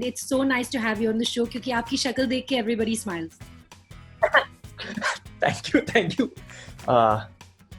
it's so nice to have you on the show क्योंकि आपकी शक्ल देख के everybody smiles. Thank you.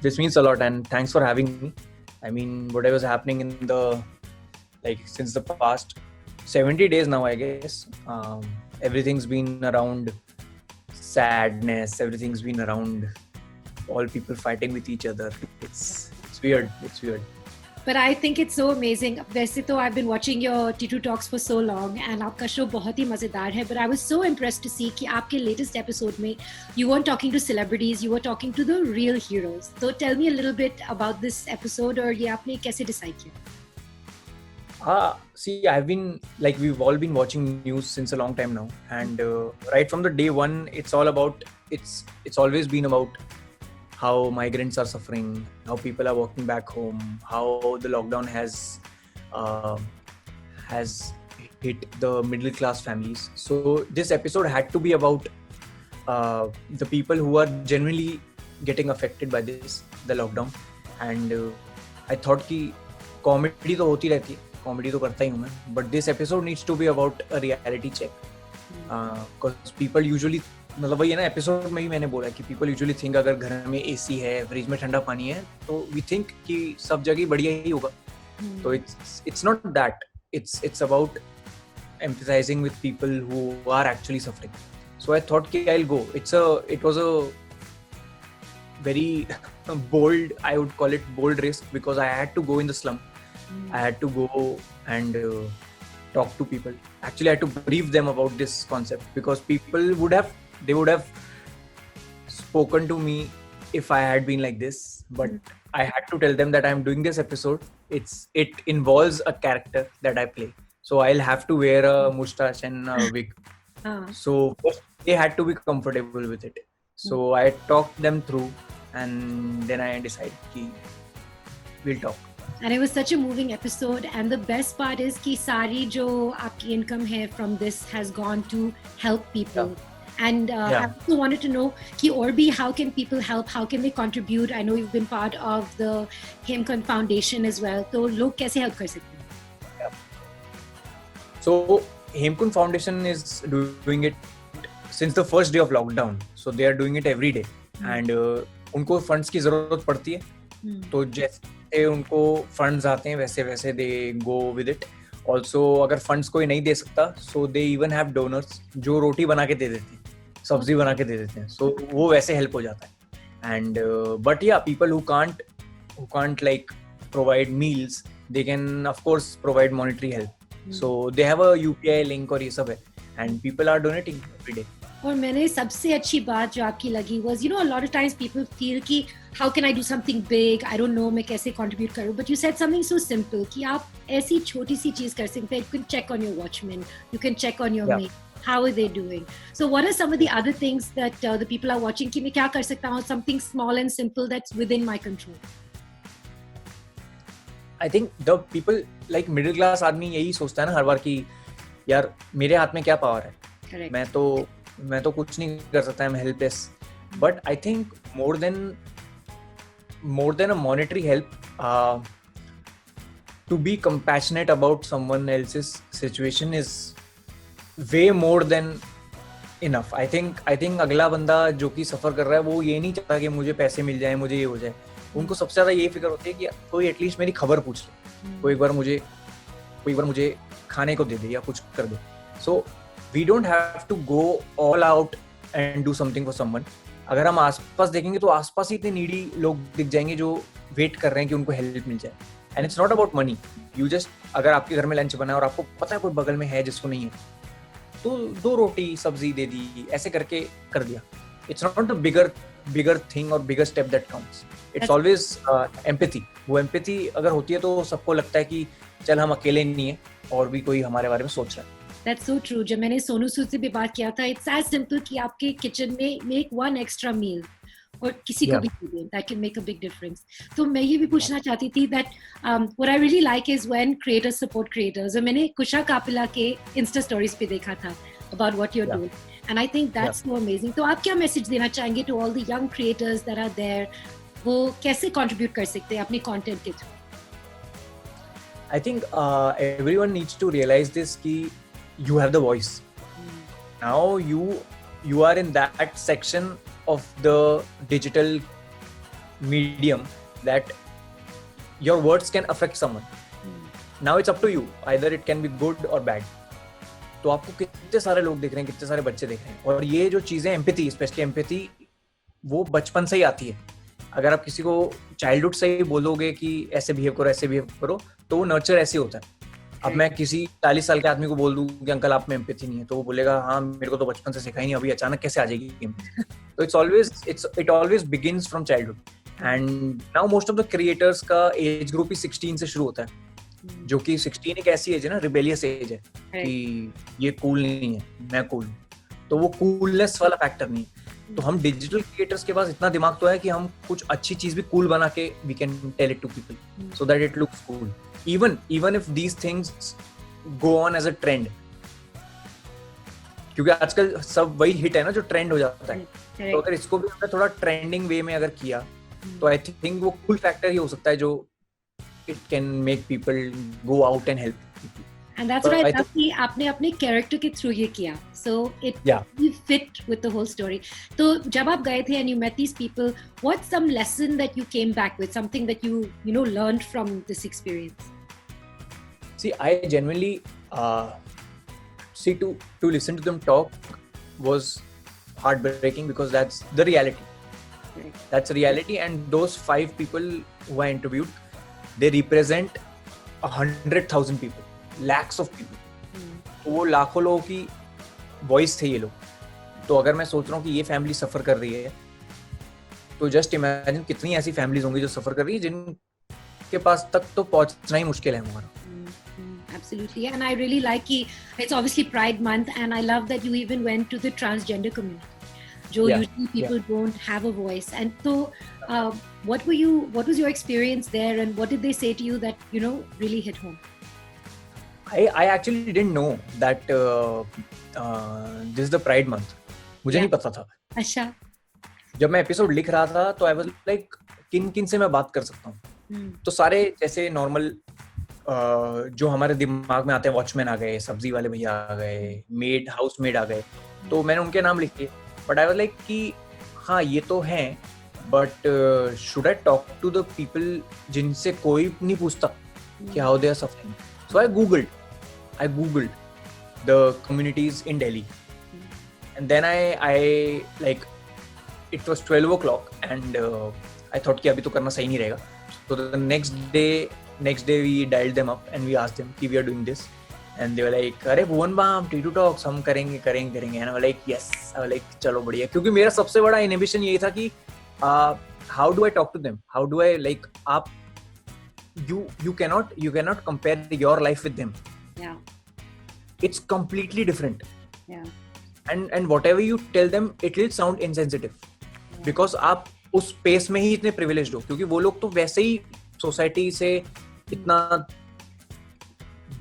This means a lot, and thanks for having me. I mean, whatever's happening in since the past 70 days now, I guess, everything's been around sadness. Everything's been around all people fighting with each other. It's weird. But I think it's so amazing. वैसे तो I've been watching your T2 Talks for so long and आपका show बहुत ही मजेदार है. But I was so impressed to see कि आपके latest episode में you weren't talking to celebrities, you were talking to the real heroes. So tell me a little bit about this episode और ये आपने कैसे decide किया? See, we've all been watching news since a long time now, and right from the day one, it's always been about how migrants are suffering, how people are walking back home, how the lockdown has hit the middle class families. So this episode had to be about the people who are genuinely getting affected by the lockdown. And I thought कि comedy तो होती रहती है, comedy तो करता ही हूँ मैं, but this episode needs to be about a reality check. Because people usually, मतलब वही है ना, एपिसोड में भी मैंने बोला कि पीपल यूजुअली थिंक अगर घर में एसी है, फ्रिज में ठंडा पानी है, तो वी थिंक कि सब जगह बढ़िया ही होगा. तो it's not that. It's about emphasizing with people who are actually suffering. So I thought कि I will go. It was a very bold, I would call it bold risk, because I had to go in the slum. I had to go and talk to people. Actually, I had to brief them about this concept, because people would have spoken to me if I had been like this, but I had to tell them that I'm doing this episode. It involves a character that I play, so I'll have to wear a mustache and a wig. So they had to be comfortable with it. So I talked them through, and then I decided कि we'll talk. And it was such a moving episode, and the best part is कि सारी जो आपकी income है from this has gone to help people. Yeah. And I also wanted to know कि और भी how can people help? How can they contribute? I know you've been part of the Hemkund Foundation as well. तो लोग कैसे help कर सकते हैं? So Hemkund Foundation is doing it since the first day of lockdown. So they are doing it every day. And उनको funds की जरूरत पड़ती है, तो जैसे उनको फंड्स आते हैं वैसे दे गो विद इट. ऑल्सो अगर फंड्स कोई नहीं दे सकता, सो दे इवन हैव डोनर्स जो रोटी बना के दे देते हैं, सब्जी बना के दे देते हैं. सो वो वैसे हेल्प हो जाता है. एंड बट या people who can't like provide meals, they can of course provide monetary help. So they have a UPI link और ये सब है, and people are donating every day. और मैंने सबसे अच्छी बात जो आपकी लगी was, a lot of times people feel कि how can I do something big, I don't know मैं कैसे contribute करूँ, but you said something so simple कि आप ऐसी छोटी सी चीज़ कर सकते हैं. You can check on your watchman, you can check on your mate, how are they doing. So what are some of the other things that the people are watching कि मैं क्या कर सकता हूँ, something small and simple that's within my control. I think the people like middle class आदमी यही सोचता है ना हर बार कि यार मेरे हाथ में क्या पावर है. Correct. मैं तो कुछ नहीं कर सकता. I'm helpless. But I think more than a monetary help, to be compassionate about someone else's situation is way more than enough. I think अगला बंदा जो कि सफर कर रहा है वो ये नहीं चाहता कि मुझे पैसे मिल जाए, मुझे ये हो जाए. उनको सबसे ज्यादा ये फिक्र होती है कि कोई एटलीस्ट मेरी खबर पूछ ले, कोई एक बार मुझे खाने को दे दे या कुछ कर दे. So we don't have to go all out and do something for someone. अगर हम आसपास देखेंगे तो आसपास ही इतने नीडी लोग दिख जाएंगे जो वेट कर रहे हैं कि उनको हेल्प मिल जाए. And it's not about money. You just, अगर आपके घर में लंच बना है और आपको पता है कोई बगल में है जिसको नहीं है, तो 2 रोटी सब्जी दे दी, ऐसे करके कर दिया. It's not the bigger thing और bigger step that counts. It's always empathy. वो एम्पैथी अगर होती है तो सबको लगता है कि चल हम अकेले नहीं है और भी कोई हमारे बारे में सोच रहा है. That's so true. जब मैंने सोनू सूद से भी बात किया था, it's as simple कि आपके किचन में make one extra meal और किसी को भी दे, that can make a big difference. तो मैं ये भी पूछना चाहती थी that what I really like is when creators support creators. और मैंने कुशा कापिला के Insta stories पे देखा था about what you're doing, and I think that's so amazing. तो आप क्या message देना चाहेंगे to all the young creators that are there? वो कैसे contribute कर सकते हैं अपने content के through? I think everyone needs to realize this कि you have the voice. Now you are in that section of the digital medium that your words can affect someone. Now it's up to you, either it can be good or bad. तो आपको कितने सारे लोग देख रहे हैं, कितने सारे बच्चे देख रहे हैं, और ये जो चीजें एम्पैथी, स्पेशली एम्पैथी, वो बचपन से ही आती है. अगर आप किसी को चाइल्डहुड से ही बोलोगे कि ऐसे बिहेव करो, तो वो नर्चर ऐसे होता है. अब मैं किसी 40 साल के आदमी को बोल दूं कि अंकल आप में एम्पैथी नहीं है, तो वो बोलेगा हाँ मेरे को तो बचपन से सिखाई नहीं, अभी अचानक कैसे आ जाएगी एम्पैथी. तो it always begins from childhood. And now most of the creators का एज ग्रुप ही 16 से शुरू होता है, जो कि 16 एक ऐसी एज है ना, रिबेलियस एज है कि ये कूल नहीं है, मैं कूल हूँ. तो वो कूलनेस वाला फैक्टर नहीं है. तो हम डिजिटल क्रिएटर्स के पास इतना दिमाग तो है कि हम कुछ अच्छी चीज भी कूल बना के we can tell it to people so that it looks cool, even if these things go on as a trend. क्योंकि आजकल सब वही हिट है ना जो ट्रेंड हो जाता है. तो अगर इसको भी हमने थोड़ा ट्रेंडिंग वे में अगर किया तो आई थिंक वो कूल फैक्टर ही हो सकता है जो it can make people go out and help people. And that's what I love कि आपने अपने character के through ये किया. So it fit with the whole story. तो जब आप गए थे and you met these people, what's some lesson that you came back with, something that you know learned from this experience? See, I genuinely to listen to them talk was heartbreaking because that's the reality. Right. That's reality, and those 5 people who I interviewed, they represent 100,000 people, lakhs of people. तो वो लाखों लोगों की voice थे ये लोग. तो अगर मैं सोच रहा हूँ कि ये फैमिली सफर कर रही है, तो जस्ट इमेजिन कितनी ऐसी फैमिलीज होंगी जो सफर कर रही है, जिनके पास तक तो पहुंचना ही मुश्किल है हमारा. Absolutely, and I really like it's obviously Pride Month, and I love that you even went to the transgender community. Usually people don't have a voice, and so what was your experience there, and what did they say to you that really hit home? I actually didn't know that this is the Pride Month. मुझे नहीं पता था. अच्छा. जब मैं episode लिख रहा था तो I was like किन से मैं बात कर सकता हूँ. तो सारे जैसे नॉर्मल जो हमारे दिमाग में आते हैं, वॉचमैन आ गए, सब्जी वाले भैया आ गए, मेड, हाउस मेड आ गए, तो मैंने उनके नाम लिखे. बट आई वाज लाइक कि हाँ ये तो हैं, but should I talk to the people जिनसे कोई नहीं पूछता कि how they are suffering. So I googled the communities in Delhi, and then I like it was 12 o'clock and I thought कि अभी तो करना सही नहीं रहेगा. So the next day we dialed them up and we asked them कि we are doing this, and they were like अरे भुवन balm T2 Talks हम करेंगे. and I was like yes. I was like चलो बढ़िया. क्योंकि मेरा सबसे बड़ा इनहिबिशन यही था कि how do I talk to them, how do I like आप you cannot compare your life with them. Yeah, it's completely different. Yeah, and whatever you tell them it will sound insensitive, because आप उस space में ही इतने privileged हो, क्योंकि वो लोग तो वैसे ही सोसाइटी से इतना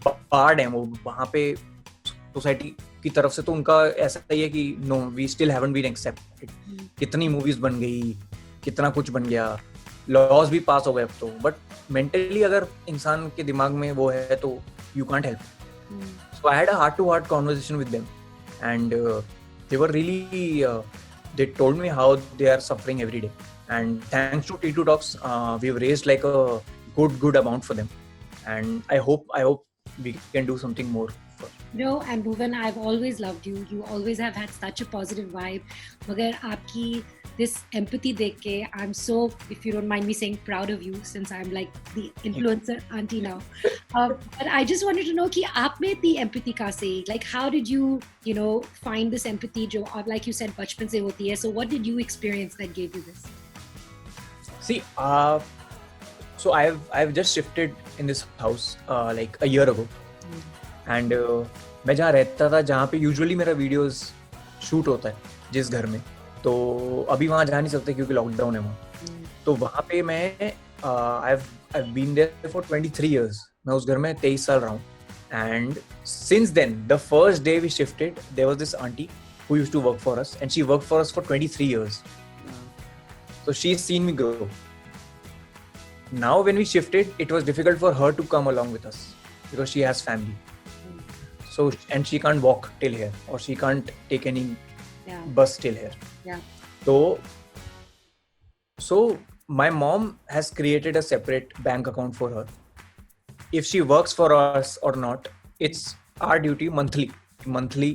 बार्ड है, वो वहां पे सोसाइटी की तरफ से, तो उनका ऐसा ही है कि no we still haven't been accepted. कितनी मूवीज बन गई, कितना कुछ बन गया, लॉज भी पास हो गए अब तो, बट मेंटली अगर इंसान के दिमाग में वो है तो you can't help. So I had a heart to heart conversation with them, and they were really they told me how they are suffering every day, and thanks to T2 Talks we've raised like a good amount for them, and I hope we can do something more for. And Bhuvan, I've always loved you. You always have had such a positive vibe. Magar aapki this empathy dekh ke, I'm so, if you don't mind me saying, proud of you, since I'm like the influencer auntie now. But I just wanted to know कि आप में इतनी empathy कहाँ से, like how did you find this empathy जो like you said बचपन से होती है. So what did you experience that gave you this? See, so I've just shifted in this house like a year ago, and मैं जहाँ रहता था, जहाँ पे यूजुअली मेरा वीडियोस शूट होता है जिस घर में, तो अभी वहाँ जा नहीं सकते क्योंकि लॉकडाउन है वहाँ. तो वहाँ पे मैं I've been there for 23 years. मैं उस घर में 23 साल रहा हूँ. And since then, the first day we shifted, there was this auntie who used to work for us, and she worked for us for 23 years. So she's seen me grow. Now when we shifted, it was difficult for her to come along with us because she has family. So and she can't walk till here, or she can't take any Yeah. bus till here. Yeah. So my mom has created a separate bank account for her. If she works for us or not, it's our duty monthly. Monthly,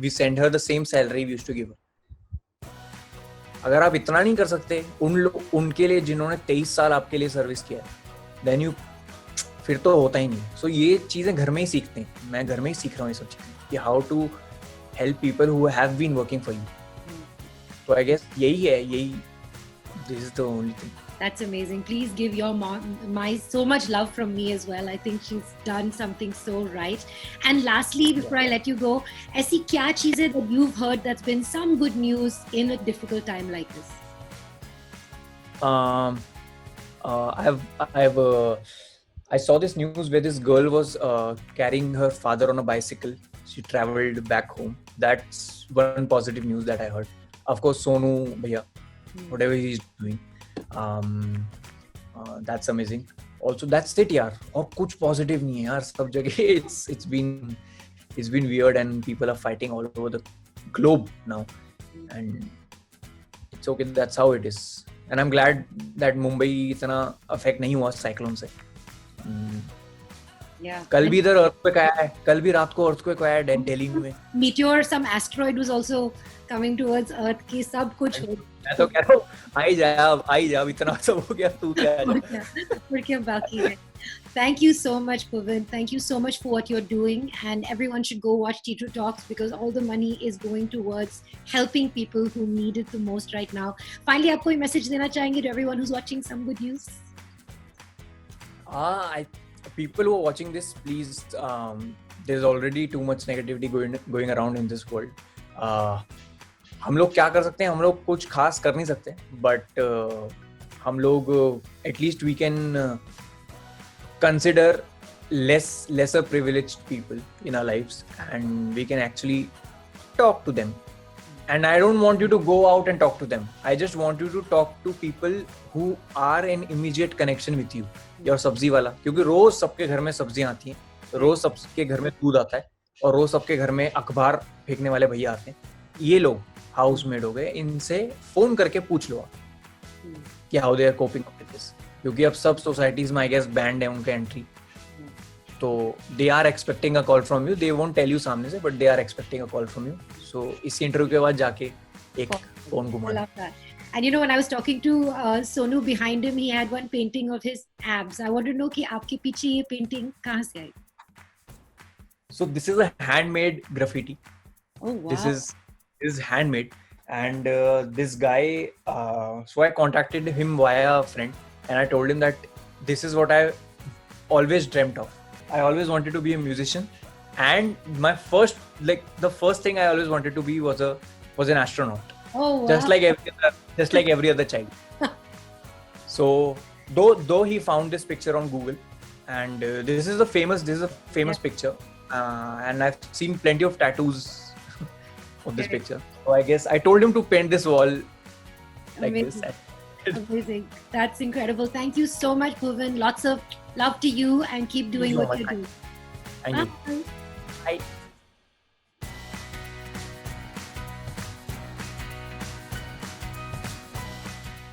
we send her the same salary we used to give her. अगर आप इतना नहीं कर सकते उनके लिए जिन्होंने 23 साल आपके लिए सर्विस किया, देन यू फिर तो होता ही नहीं. सो ये चीजें घर में ही सीखते हैं. मैं घर में ही सीख रहा हूँ ये सब चीजें कि how to help people who have been working for you. तो आई गेस यही है. This is the only thing. That's amazing. Please give your mom so much love from me as well. I think she's done something so right. And lastly, before I let you go, ऐसी क्या चीज़ है that you've heard that's been some good news in a difficult time like this? I saw this news where this girl was carrying her father on a bicycle. She traveled back home. That's one positive news that I heard. Of course, Sonu bhaiya, whatever he's doing, that's amazing. Also, that's it यार. और कुछ positive नहीं है यार. सब जगह it's been weird and people are fighting all over the globe now, and it's okay. That's how it is. And I'm glad that Mumbai इतना affect नहीं हुआ cyclone से. Yeah. कल भी इधर earthquake आया है. कल भी रात को earthquake आया है दिल्ली में. Meteor, some asteroid was also coming towards Earth. कि सब कुछ हो. मैं तो कह रहा हूँ आई जा इतना सब हो गया, तू क्या बाकी है. Thank you so much, Puvin. Thank you so much for what you're doing, and everyone should go watch T2 Talks because all the money is going towards helping people who need it the most right now. Finally, आप कोई message देना चाहेंगे to everyone who's watching? Some good news? People who are watching this, please, there's already too much negativity going around in this world. हम लोग क्या कर सकते हैं? हम लोग कुछ खास कर नहीं सकते, but हम लोग at least we can consider lesser privileged people in our lives, and we can actually talk to them. And I don't want you to go out and talk to them. I just want you to talk to people who are in immediate connection with you. Your सब्जी वाला, क्योंकि रोज सबके घर में सब्जियां आती हैं, रोज सबके घर में दूध आता है, और रोज सबके घर में अखबार फेंकने वाले भैया आते हैं. ये लोग हाउस मेड हो गए, इनसे फोन करके पूछ लो कि how they are coping up with this, क्योंकि अब सब सोसाइटीज में आई गेस बैंड है उनका एंट्री. तो they are expecting a call from you. They won't tell you सामने से, but they are expecting a call from you. So इस इंटरव्यू के बाद जाके एक फोन घुमा. And you know, when I was talking to Sonu behind him, he had one painting of his abs. I want to know कि आपके पीछे ये painting कहाँ से आई? So this is a handmade graffiti. Oh wow! This is handmade, and this guy. So I contacted him via a friend, and I told him that this is what I always dreamt of. I always wanted to be a musician, and the first thing I always wanted to be was an astronaut. Oh wow! Just like every other child. So though he found this picture on Google, and this is a famous picture, and I've seen plenty of tattoos of this picture. So I guess I told him to paint this wall like Amazing. this. Amazing. That's incredible. Thank you so much, Puvin. Lots of love to you, and keep doing what you do. Thank you. Bye. Bye.